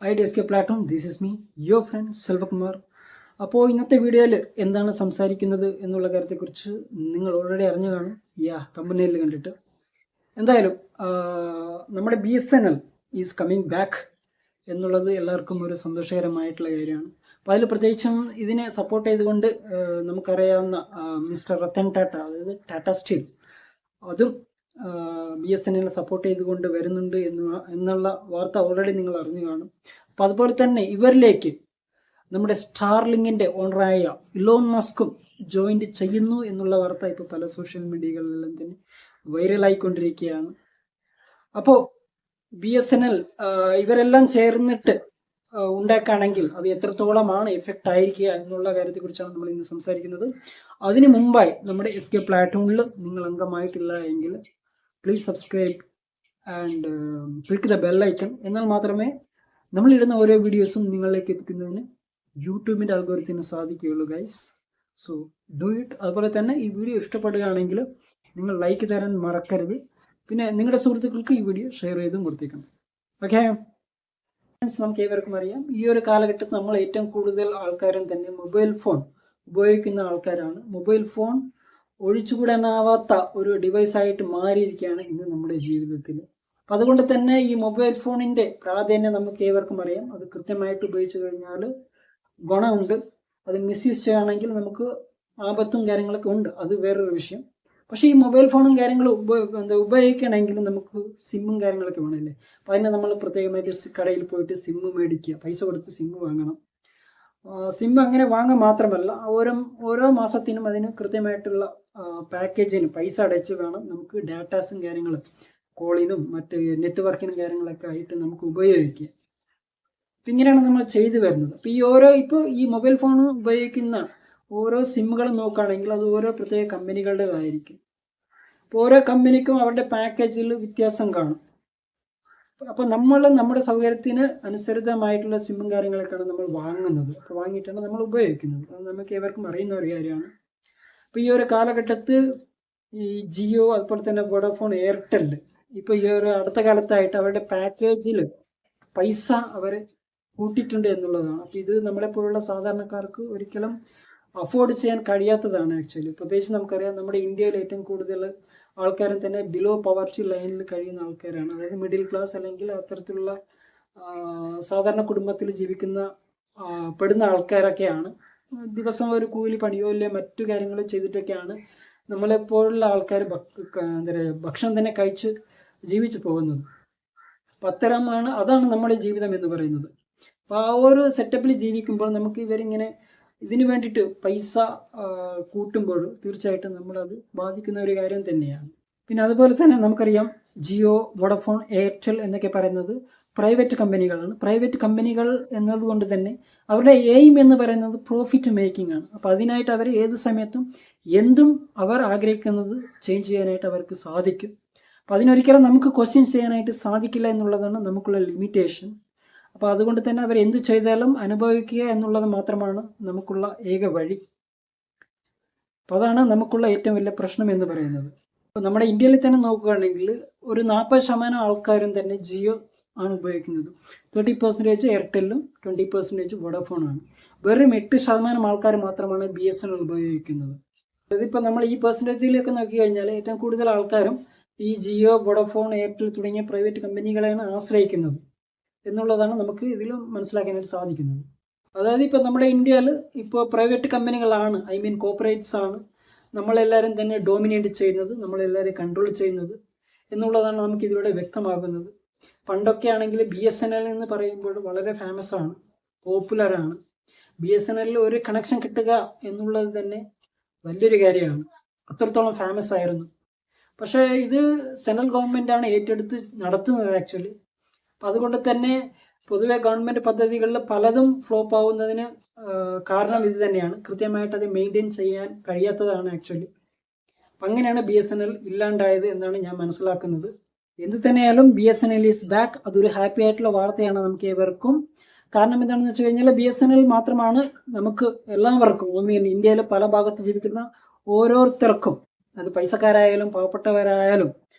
IDSK platform, this is me, your friend Selvakumar. അപ്പോൾ ഇന്നത്തെ വീഡിയോയിൽ എന്താണ് സംസാരിക്കുന്നത് എന്നുള്ള കാര്യത്തെക്കുറിച്ച് നിങ്ങൾ ഓൾറെഡി അറിഞ്ഞു കാണും. തമ്പനെയിൽ കണ്ടിട്ട് എന്തായാലും നമ്മുടെ BSNL ഈസ് കമ്മിങ് ബാക്ക് എന്നുള്ളത് എല്ലാവർക്കും ഒരു സന്തോഷകരമായിട്ടുള്ള കാര്യമാണ്. അപ്പോൾ അതിൽ പ്രത്യേകിച്ചും ഇതിനെ സപ്പോർട്ട് ചെയ്തുകൊണ്ട് നമുക്കറിയാവുന്ന മിസ്റ്റർ രത്തൻ ടാറ്റ, അതായത് ടാറ്റ സ്റ്റീൽ, അതും BSNL സപ്പോർട്ട് ചെയ്തുകൊണ്ട് വരുന്നുണ്ട് എന്നുള്ള വാർത്ത ഓൾറെഡി നിങ്ങൾ അറിഞ്ഞു കാണും. അപ്പോൾ അതുപോലെ തന്നെ ഇവരിലേക്ക് നമ്മുടെ സ്റ്റാർലിങ്കിൻ്റെ ഓണറായ ഇലോൺ മസ്കും ജോയിൻറ്റ് ചെയ്യുന്നു എന്നുള്ള വാർത്ത ഇപ്പോൾ പല സോഷ്യൽ മീഡിയകളിലെല്ലാം തന്നെ വൈറലായിക്കൊണ്ടിരിക്കുകയാണ്. അപ്പോൾ BSNL ഇവരെല്ലാം ചേർന്നിട്ട് ഉണ്ടാക്കുകയാണെങ്കിൽ അത് എത്രത്തോളമാണ് എഫക്റ്റ് ആയിരിക്കുക എന്നുള്ള കാര്യത്തെക്കുറിച്ചാണ് നമ്മൾ ഇന്ന് സംസാരിക്കുന്നത്. അതിന് മുമ്പായി നമ്മുടെ SK പ്ലാറ്റ്ഫോമിൽ നിങ്ങൾ അംഗമായിട്ടില്ല എങ്കിൽ please subscribe and click the bell icon. എന്നാൽ മാത്രമേ നമ്മളിടുന്ന ഓരോ വീഡിയോസും നിങ്ങളിലേക്ക് എത്തിക്കുന്നതിന് യൂട്യൂബിൻ്റെ അൽഗോരിതത്തിന് സാധിക്കുകയുള്ളൂ ഗൈസ്. So do it. അതുപോലെ തന്നെ ഈ വീഡിയോ ഇഷ്ടപ്പെടുകയാണെങ്കിൽ നിങ്ങൾ ലൈക്ക് തരാൻ മറക്കരുത്. പിന്നെ നിങ്ങളുടെ സുഹൃത്തുക്കൾക്ക് ഈ വീഡിയോ ഷെയർ ചെയ്തും കൊടുത്തേക്കണം. ഓക്കെ ഫ്രണ്ട്സ്, നമുക്ക് ഏവർക്കും അറിയാം ഈ ഒരു കാലഘട്ടത്തിൽ നമ്മൾ ഏറ്റവും കൂടുതൽ ആൾക്കാരും തന്നെ മൊബൈൽ ഫോൺ ഉപയോഗിക്കുന്ന ആൾക്കാരാണ്. മൊബൈൽ ഫോൺ ഒഴിച്ചുകൂടാനാവാത്ത ഒരു ഡിവൈസായിട്ട് മാറിയിരിക്കുകയാണ് ഇന്ന് നമ്മുടെ ജീവിതത്തിൽ. അപ്പം അതുകൊണ്ട് തന്നെ ഈ മൊബൈൽ ഫോണിൻ്റെ പ്രാധാന്യം നമുക്ക് ഏവർക്കും അറിയാം. അത് കൃത്യമായിട്ട് ഉപയോഗിച്ച് കഴിഞ്ഞാൽ ഗുണമുണ്ട്, അത് മിസ്യൂസ് ചെയ്യുകയാണെങ്കിൽ നമുക്ക് ആപത്തും കാര്യങ്ങളൊക്കെ ഉണ്ട്, അത് വേറൊരു വിഷയം. പക്ഷേ ഈ മൊബൈൽ ഫോണും കാര്യങ്ങളും ഉപയോഗിക്കണമെങ്കിൽ നമുക്ക് സിമ്മും കാര്യങ്ങളൊക്കെ വേണമല്ലേ. അപ്പം അതിനെ നമ്മൾ പ്രത്യേകമായിട്ട് കടയിൽ പോയിട്ട് സിമ്മ് മേടിക്കുക, പൈസ കൊടുത്ത് സിമ്മ് വാങ്ങണം. സിം അങ്ങനെ വാങ്ങാൻ മാത്രമല്ല, ഓരോ മാസത്തിനും അതിന് കൃത്യമായിട്ടുള്ള പാക്കേജിന് പൈസ അടച്ച് വേണം നമുക്ക് ഡാറ്റാസും കാര്യങ്ങളും കോളിനും മറ്റ് നെറ്റ്വർക്കിനും കാര്യങ്ങളൊക്കെ ആയിട്ട് നമുക്ക് ഉപയോഗിക്കുക. അപ്പം ഇങ്ങനെയാണ് നമ്മൾ ചെയ്തു വരുന്നത്. അപ്പോൾ ഇപ്പോൾ ഈ മൊബൈൽ ഫോൺ ഉപയോഗിക്കുന്ന ഓരോ സിമ്മുകൾ നോക്കുകയാണെങ്കിൽ അത് ഓരോ പ്രത്യേക കമ്പനികളുടേതായിരിക്കും. അപ്പോൾ ഓരോ കമ്പനിക്കും അവരുടെ പാക്കേജിൽ വ്യത്യാസം കാണും. അപ്പോൾ നമ്മൾ നമ്മുടെ സൗകര്യത്തിന് അനുസൃതമായിട്ടുള്ള സിമ്മും കാര്യങ്ങളൊക്കെയാണ് നമ്മൾ വാങ്ങുന്നത്. അപ്പോൾ വാങ്ങിയിട്ടാണ് നമ്മൾ ഉപയോഗിക്കുന്നത്. അത് നമുക്ക് ഏവർക്കും അറിയുന്ന ഒരു കാര്യമാണ്. അപ്പോൾ ഈ ഒരു കാലഘട്ടത്ത് ഈ ജിയോ, അതുപോലെ തന്നെ വോഡാഫോൺ, എയർടെൽ ഇപ്പോൾ ഈ ഒരു അടുത്ത കാലത്തായിട്ട് അവരുടെ പാക്കേജിൽ പൈസ അവർ കൂട്ടിയിട്ടുണ്ട് എന്നുള്ളതാണ്. അപ്പോൾ ഇത് നമ്മളെപ്പോലുള്ള സാധാരണക്കാർക്ക് ഒരിക്കലും അഫോർഡ് ചെയ്യാൻ കഴിയാത്തതാണ് ആക്ച്വലി. പ്രത്യേകിച്ച് നമുക്കറിയാം നമ്മുടെ ഇന്ത്യയിൽ ഏറ്റവും കൂടുതൽ ആൾക്കാരും തന്നെ ബിലോ പവർട്ടി ലൈനിൽ കഴിയുന്ന ആൾക്കാരാണ്. അതായത് മിഡിൽ ക്ലാസ് അല്ലെങ്കിൽ അത്തരത്തിലുള്ള സാധാരണ കുടുംബത്തിൽ ജീവിക്കുന്ന പെടുന്ന ആൾക്കാരൊക്കെയാണ്. ദിവസം ഒരു കൂലി പണിയോ ഇല്ലേ മറ്റു കാര്യങ്ങൾ ചെയ്തിട്ടൊക്കെയാണ് നമ്മളെപ്പോലുള്ള ആൾക്കാർ ഭക്ഷണം തന്നെ കഴിച്ച് ജീവിച്ചു പോകുന്നത്. അപ്പം അതാണ് നമ്മുടെ ജീവിതം എന്ന് പറയുന്നത്. അപ്പോൾ ആ ഒരു സെറ്റപ്പിൽ ജീവിക്കുമ്പോൾ നമുക്ക് ഇവരിങ്ങനെ ഇതിന് വേണ്ടിയിട്ട് പൈസ കൂട്ടുമ്പോൾ തീർച്ചയായിട്ടും നമ്മളത് ബാധിക്കുന്ന ഒരു കാര്യം തന്നെയാണ്. പിന്നെ അതുപോലെ തന്നെ നമുക്കറിയാം ജിയോ, വോഡഫോൺ, എയർടെൽ എന്നൊക്കെ പറയുന്നത് പ്രൈവറ്റ് കമ്പനികളാണ്. പ്രൈവറ്റ് കമ്പനികൾ എന്നതുകൊണ്ട് തന്നെ അവരുടെ എയിം എന്ന് പറയുന്നത് പ്രോഫിറ്റ് മേക്കിംഗ് ആണ്. അപ്പോൾ അതിനായിട്ട് അവർ ഏത് സമയത്തും എന്തും അവർ ആഗ്രഹിക്കുന്നത് ചേഞ്ച് ചെയ്യാനായിട്ട് അവർക്ക് സാധിക്കും. അപ്പോൾ അതിനൊരിക്കലും നമുക്ക് ക്വസ്റ്റ്യൻ ചെയ്യാനായിട്ട് സാധിക്കില്ല എന്നുള്ളതാണ് നമുക്കുള്ള ലിമിറ്റേഷൻ. അപ്പോൾ അതുകൊണ്ട് തന്നെ അവർ എന്ത് ചെയ്താലും അനുഭവിക്കുക എന്നുള്ളത് മാത്രമാണ് നമുക്കുള്ള ഏക വഴി. അപ്പോൾ അതാണ് നമുക്കുള്ള ഏറ്റവും വലിയ പ്രശ്നം എന്ന് പറയുന്നത്. അപ്പോൾ നമ്മുടെ ഇന്ത്യയിൽ തന്നെ നോക്കുകയാണെങ്കിൽ ഒരു 40% ആൾക്കാരും തന്നെ ജിയോ ആണ് ഉപയോഗിക്കുന്നത്. 30% എയർടെല്ലും 20% വോഡാഫോണാണ്. വെറും 8% ആൾക്കാർ മാത്രമാണ് BSNL ഉപയോഗിക്കുന്നത്. അതിപ്പോൾ നമ്മൾ ഈ പെർസെൻറ്റേജിലേക്ക് നോക്കി കഴിഞ്ഞാൽ ഏറ്റവും കൂടുതൽ ആൾക്കാരും ഈ ജിയോ, വോഡാഫോൺ, എയർടെൽ തുടങ്ങിയ പ്രൈവറ്റ് കമ്പനികളെയാണ് ആശ്രയിക്കുന്നത് എന്നുള്ളതാണ് നമുക്ക് ഇതിൽ മനസ്സിലാക്കാനായിട്ട് സാധിക്കുന്നത്. അതായത് ഇപ്പോൾ നമ്മുടെ ഇന്ത്യയിൽ ഇപ്പോൾ പ്രൈവറ്റ് കമ്പനികളാണ്, കോർപ്പറേറ്റ്സ് ആണ് നമ്മളെല്ലാവരും തന്നെ ഡോമിനേറ്റ് ചെയ്യുന്നത്, നമ്മളെല്ലാവരും കൺട്രോൾ ചെയ്യുന്നത് എന്നുള്ളതാണ് നമുക്ക് ഇതിലൂടെ വ്യക്തമാകുന്നത്. പണ്ടൊക്കെ ആണെങ്കിൽ BSNL എന്ന് പറയുമ്പോൾ വളരെ ഫേമസ് ആണ്, പോപ്പുലറാണ്. BSNL ഒരു കണക്ഷൻ കിട്ടുക എന്നുള്ളത് തന്നെ വലിയൊരു കാര്യമാണ്, അത്രത്തോളം ഫേമസ് ആയിരുന്നു. പക്ഷേ ഇത് സെൻട്രൽ ഗവൺമെൻറ്റാണ് ഏറ്റെടുത്ത് നടത്തുന്നത് ആക്ച്വലി. അപ്പം അതുകൊണ്ട് തന്നെ പൊതുവെ ഗവൺമെൻറ് പദ്ധതികളിൽ പലതും ഫ്ലോപ്പ് ആവുന്നതിന് കാരണം ഇത് തന്നെയാണ്, കൃത്യമായിട്ട് അത് മെയിൻറ്റെയിൻ ചെയ്യാൻ കഴിയാത്തതാണ് ആക്ച്വലി. അപ്പം അങ്ങനെയാണ് BSNL ഇല്ലാണ്ടായത് എന്നാണ് ഞാൻ മനസ്സിലാക്കുന്നത്. എന്ത് തന്നെയായാലും BSNL ഈസ് ബാക്ക്. അതൊരു ഹാപ്പി ആയിട്ടുള്ള വാർത്തയാണ് നമുക്ക് ഏവർക്കും. കാരണം എന്താണെന്ന് വെച്ച് കഴിഞ്ഞാൽ BSNL മാത്രമാണ് നമുക്ക് എല്ലാവർക്കും ഇന്ത്യയിൽ പല ഭാഗത്ത് ജീവിക്കുന്ന ഓരോരുത്തർക്കും, അത് പൈസക്കാരായാലും പാവപ്പെട്ടവരായാലും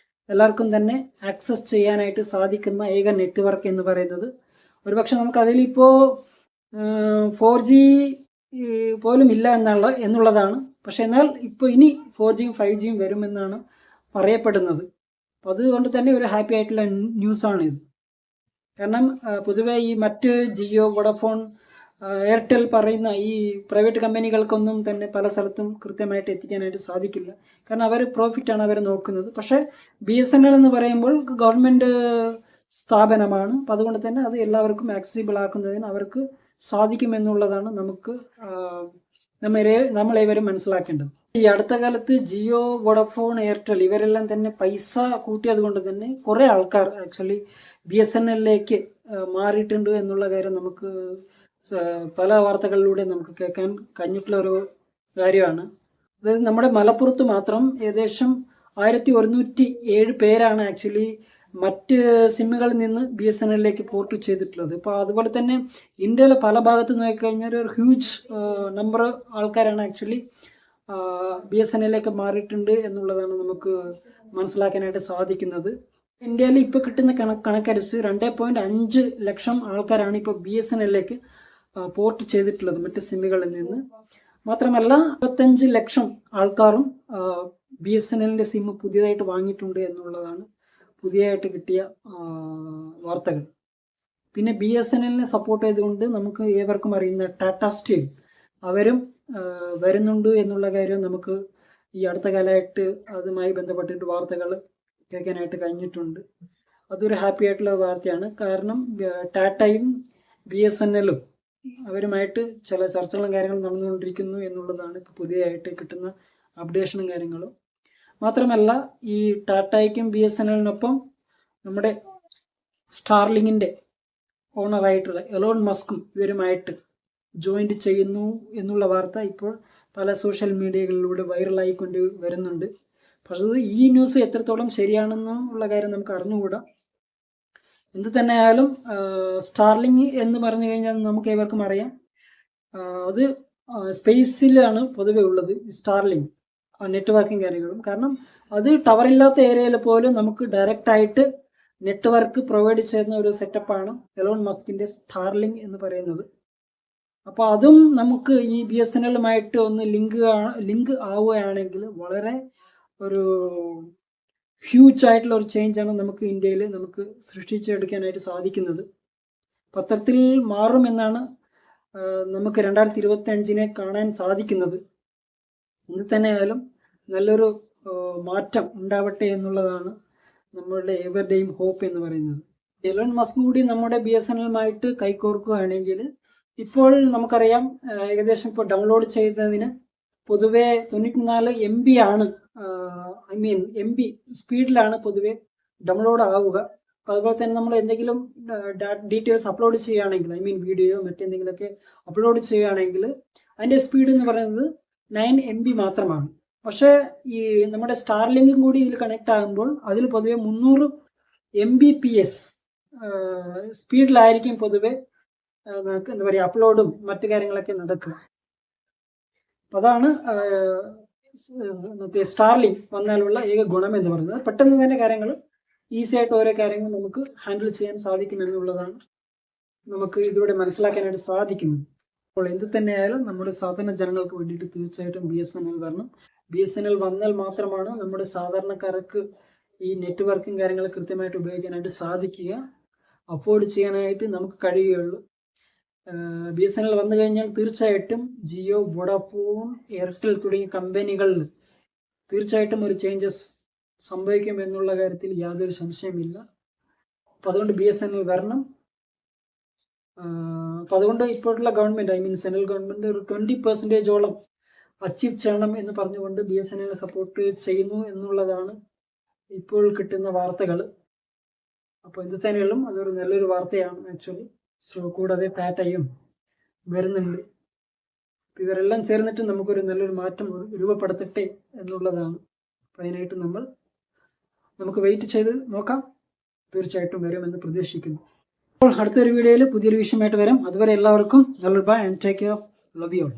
എല്ലാവർക്കും തന്നെ ആക്സസ് ചെയ്യാനായിട്ട് സാധിക്കുന്ന ഏക നെറ്റ്വർക്ക് എന്ന് പറയുന്നത് ഒരുപക്ഷെ നമുക്ക് അതിലിപ്പോൾ 4G പോലും ഇല്ല എന്നുള്ളതാണ്. പക്ഷെ എന്നാൽ ഇപ്പോൾ ഇനി 4Gയും 5Gയും വരുമെന്നാണ് പറയപ്പെടുന്നത്. അപ്പോൾ അതുകൊണ്ട് തന്നെ ഒരു ഹാപ്പി ആയിട്ടുള്ള ന്യൂസാണിത്. കാരണം പൊതുവെ ഈ മറ്റ് ജിയോ, വോഡഫോൺ, എയർടെൽ പറയുന്ന ഈ പ്രൈവറ്റ് കമ്പനികൾക്കൊന്നും തന്നെ പല സ്ഥലത്തും കൃത്യമായിട്ട് എത്തിക്കാനായിട്ട് സാധിക്കില്ല. കാരണം അവർ പ്രോഫിറ്റാണ് അവർ നോക്കുന്നത്. പക്ഷേ BSNL എന്ന് പറയുമ്പോൾ ഗവൺമെൻറ് സ്ഥാപനമാണ്. അപ്പം അതുകൊണ്ട് തന്നെ അത് എല്ലാവർക്കും ആക്സസിബിൾ ആക്കുന്നതിന് അവർക്ക് സാധിക്കുമെന്നുള്ളതാണ് നമ്മളേവരും മനസ്സിലാക്കേണ്ടത്. ഈ അടുത്ത കാലത്ത് ജിയോ, വോഡഫോൺ, എയർടെൽ ഇവരെല്ലാം തന്നെ പൈസ കൂട്ടിയത് കൊണ്ട് തന്നെ കുറേ ആൾക്കാർ ആക്ച്വലി BSNLലേക്ക് മാറിയിട്ടുണ്ട് എന്നുള്ള കാര്യം നമുക്ക് പല വാർത്തകളിലൂടെ നമുക്ക് കേൾക്കാൻ കഴിഞ്ഞിട്ടുള്ള ഒരു കാര്യമാണ്. അതായത് നമ്മുടെ മലപ്പുറത്ത് മാത്രം ഏകദേശം 1107 പേരാണ് ആക്ച്വലി മറ്റ് സിമ്മുകളിൽ നിന്ന് BSNLലേക്ക് പോർട്ട് ചെയ്തിട്ടുള്ളത്. ഇപ്പോൾ അതുപോലെ തന്നെ ഇന്ത്യയിലെ പല ഭാഗത്ത് നോക്കിക്കഴിഞ്ഞാൽ ഒരു ഹ്യൂജ് നമ്പർ ആൾക്കാരാണ് ആക്ച്വലി BSNLലേക്ക് മാറിയിട്ടുണ്ട് എന്നുള്ളതാണ് നമുക്ക് മനസ്സിലാക്കാനായിട്ട് സാധിക്കുന്നത്. ഇന്ത്യയിൽ ഇപ്പോൾ കിട്ടുന്ന കണക്കനുസരിച്ച് 2.5 ലക്ഷം ആൾക്കാരാണ് ഇപ്പോൾ BSNLലേക്ക് പോർട്ട് ചെയ്തിട്ടുള്ളത് മറ്റ് സിമ്മുകളിൽ നിന്ന്. മാത്രമല്ല 25 ലക്ഷം ആൾക്കാരും BSNLന്റെ സിം പുതിയതായിട്ട് വാങ്ങിയിട്ടുണ്ട് എന്നുള്ളതാണ് പുതിയതായിട്ട് കിട്ടിയ വാർത്തകൾ. പിന്നെ BSNLനെ സപ്പോർട്ട് ചെയ്തുകൊണ്ട് നമുക്ക് ഏവർക്കും അറിയുന്ന ടാറ്റ സ്റ്റീൽ അവരും വരുന്നുണ്ട് എന്നുള്ള കാര്യം നമുക്ക് ഈ അടുത്ത കാലമായിട്ട് അതുമായി ബന്ധപ്പെട്ടിട്ട് വാർത്തകൾ കേൾക്കാനായിട്ട് കഴിഞ്ഞിട്ടുണ്ട്. അതൊരു ഹാപ്പി ആയിട്ടുള്ള വാർത്തയാണ്. കാരണം ടാറ്റയും BSNLും അവരുമായിട്ട് ചില ചർച്ചകളും കാര്യങ്ങളും നടന്നുകൊണ്ടിരിക്കുന്നു എന്നുള്ളതാണ് ഇപ്പോൾ പുതിയതായിട്ട് കിട്ടുന്ന അപ്ഡേഷനും കാര്യങ്ങളും. മാത്രമല്ല ഈ ടാറ്റയ്ക്കും BSNLനൊപ്പം നമ്മുടെ സ്റ്റാർലിങ്ങിൻ്റെ ഓണറായിട്ടുള്ള എലോൺ മസ്കും ഇവരുമായിട്ട് ജോയിൻ്റ് ചെയ്യുന്നു എന്നുള്ള വാർത്ത ഇപ്പോൾ പല സോഷ്യൽ മീഡിയകളിലൂടെ വൈറലായിക്കൊണ്ട് വരുന്നുണ്ട്. പക്ഷേ ഈ ന്യൂസ് എത്രത്തോളം ശരിയാണെന്നുള്ള കാര്യം നമുക്ക് അറിഞ്ഞുകൂടാ. എന്ത് തന്നെയായാലും സ്റ്റാർലിങ് എന്ന് പറഞ്ഞു കഴിഞ്ഞാൽ നമുക്ക് ഏവർക്കും അറിയാം, അത് സ്പേസിലാണ് പൊതുവെ ഉള്ളത് സ്റ്റാർലിങ് നെറ്റ്വർക്കിംഗ് കാര്യങ്ങളും. കാരണം അത് ടവറില്ലാത്ത ഏരിയയിൽ പോലും നമുക്ക് ഡയറക്റ്റായിട്ട് നെറ്റ്വർക്ക് പ്രൊവൈഡ് ചെയ്യുന്ന ഒരു സെറ്റപ്പാണ് എലോൺ മസ്കിൻ്റെ സ്റ്റാർലിങ് എന്ന് പറയുന്നത്. അപ്പോൾ അതും നമുക്ക് ഈ BSNLുമായിട്ട് ഒന്ന് ലിങ്ക് ആവുകയാണെങ്കിൽ വളരെ ഒരു ഹ്യൂജ് ആയിട്ടുള്ള ഒരു ചേഞ്ചാണ് നമുക്ക് ഇന്ത്യയിൽ നമുക്ക് സൃഷ്ടിച്ചെടുക്കാനായിട്ട് സാധിക്കുന്നത്. പത്രത്തിൽ മാറുമെന്നാണ് നമുക്ക് 2025 കാണാൻ സാധിക്കുന്നത്. എന്ത് തന്നെയായാലും നല്ലൊരു മാറ്റം ഉണ്ടാവട്ടെ എന്നുള്ളതാണ് നമ്മളുടെ ഏവരുടെയും ഹോപ്പ് എന്ന് പറയുന്നത്. എലോൺ മസ്ക് കൂടി നമ്മുടെ BSNLുമായിട്ട് കൈകോർക്കുകയാണെങ്കിൽ ഇപ്പോൾ നമുക്കറിയാം ഏകദേശം ഇപ്പോൾ ഡൗൺലോഡ് ചെയ്യുന്നതിന് പൊതുവെ 94 MB ആണ്, MB സ്പീഡിലാണ് പൊതുവെ ഡൗൺലോഡ് ആവുക. അപ്പോൾ അതുപോലെ തന്നെ നമ്മൾ എന്തെങ്കിലും ഡീറ്റെയിൽസ് അപ്ലോഡ് ചെയ്യുകയാണെങ്കിൽ വീഡിയോ മറ്റെന്തെങ്കിലുമൊക്കെ അപ്ലോഡ് ചെയ്യുകയാണെങ്കിൽ അതിൻ്റെ സ്പീഡ് എന്ന് പറയുന്നത് 9 MB മാത്രമാണ്. പക്ഷേ ഈ നമ്മുടെ സ്റ്റാർലിങ്കും കൂടി ഇതിൽ കണക്ട് ആകുമ്പോൾ അതിൽ പൊതുവെ 300 Mbps സ്പീഡിലായിരിക്കും പൊതുവെ എന്താ പറയുക അപ്ലോഡും മറ്റു കാര്യങ്ങളൊക്കെ നടക്കുക. അപ്പം അതാണ് സ്റ്റാർലിങ്ക് വന്നാലുള്ള ഏക ഗുണം എന്ന് പറയുന്നത്. പെട്ടെന്ന് തന്നെ കാര്യങ്ങൾ ഈസി ആയിട്ട് ഓരോ കാര്യങ്ങൾ നമുക്ക് ഹാൻഡിൽ ചെയ്യാൻ സാധിക്കും എന്നുള്ളതാണ് നമുക്ക് ഇതിലൂടെ മനസ്സിലാക്കാനായിട്ട് സാധിക്കുന്നത്. അപ്പോൾ എന്ത് തന്നെയായാലും നമ്മുടെ സാധാരണ ജനങ്ങൾക്ക് വേണ്ടിയിട്ട് തീർച്ചയായിട്ടും BSNL വരണം. BSNL വന്നാൽ മാത്രമാണ് നമ്മുടെ സാധാരണക്കാർക്ക് ഈ നെറ്റ്വർക്കിംഗ് കാര്യങ്ങൾ കൃത്യമായിട്ട് ഉപയോഗിക്കാനായിട്ട് സാധിക്കുക, അഫോർഡ് ചെയ്യാനായിട്ട് നമുക്ക് കഴിയുകയുള്ളൂ. BSNL വന്നു കഴിഞ്ഞാൽ തീർച്ചയായിട്ടും ജിയോ, വോഡഫോൺ, എയർടെൽ തുടങ്ങിയ കമ്പനികളിൽ തീർച്ചയായിട്ടും ഒരു ചേഞ്ചസ് സംഭവിക്കും എന്നുള്ള കാര്യത്തിൽ യാതൊരു സംശയമില്ല. അപ്പം അതുകൊണ്ട് BSNL വരണം. അപ്പം അതുകൊണ്ട് ഇപ്പോഴുള്ള ഗവൺമെൻറ് സെൻട്രൽ ഗവൺമെൻറ് ഒരു 20% അച്ചീവ് ചെയ്യണം എന്ന് പറഞ്ഞുകൊണ്ട് BSNL സപ്പോർട്ട് ചെയ്യുന്നു എന്നുള്ളതാണ് ഇപ്പോൾ കിട്ടുന്ന വാർത്തകൾ. അപ്പോൾ എന്ത് തന്നെയാലും അതൊരു നല്ലൊരു വാർത്തയാണ് ആക്ച്വലി. കൂടാതെ ടാറ്റയും വരുന്നുണ്ട്. ഇവരെല്ലാം ചേർന്നിട്ട് നമുക്കൊരു നല്ലൊരു മാറ്റം രൂപപ്പെടുത്തട്ടെ എന്നുള്ളതാണ്. അപ്പം അതിനായിട്ട് നമുക്ക് വെയിറ്റ് ചെയ്ത് നോക്കാം. തീർച്ചയായിട്ടും വരുമെന്ന് പ്രതീക്ഷിക്കുന്നു. അപ്പോൾ അടുത്തൊരു വീഡിയോയിൽ പുതിയൊരു വിഷയമായിട്ട് വരാം. അതുവരെ എല്ലാവർക്കും നല്ലൊരു bye and take care. Love you all.